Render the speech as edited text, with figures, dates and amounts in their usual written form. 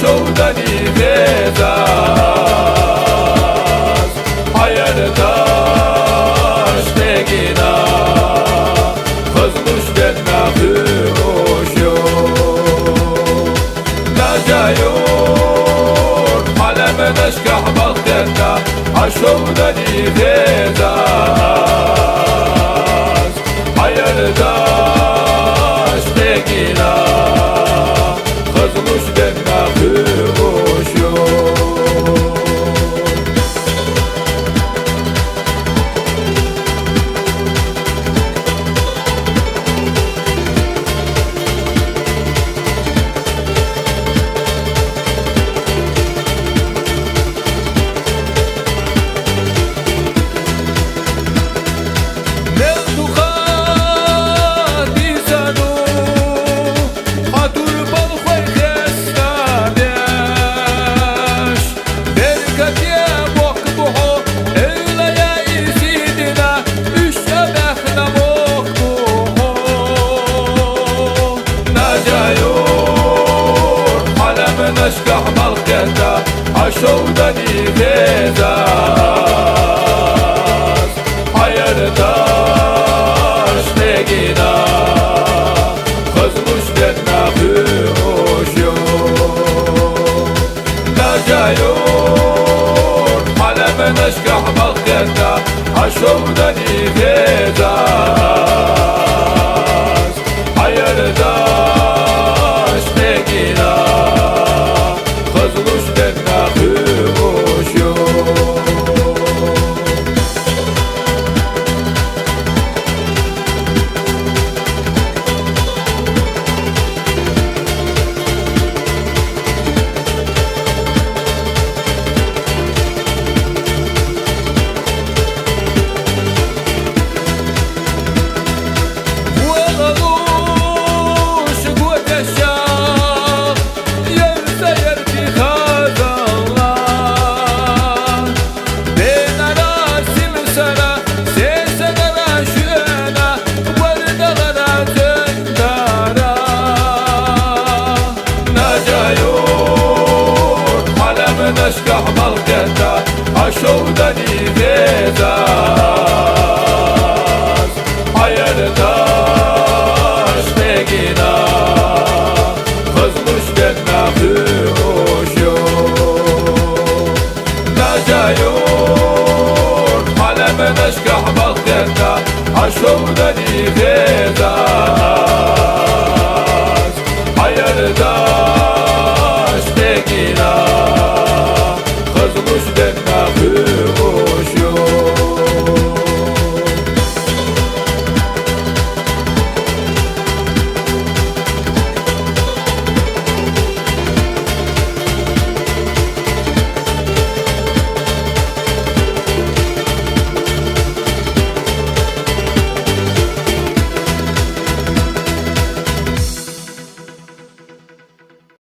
عشودني غزاز hayırdaş tegina kızmış denme hüş yok naca yok alemen eşkah baktenda عشودني غزاز hayırdaş tegina kızmış denme hüş yok أشكح ملقيتا عشودني غزاز hayırdaş tegina kızmış denme hüş yok naca yok alemen eşkah mlqiyeta عشودني غزاز hayırdaş tegina kızmış denme hüş yok أشكح ملقيتا عشودني غزاز hayırdaş tegina kızmış denme hüş yok naca yok alemen eşkah mlqiyeta عشودني غزاز hayırdaş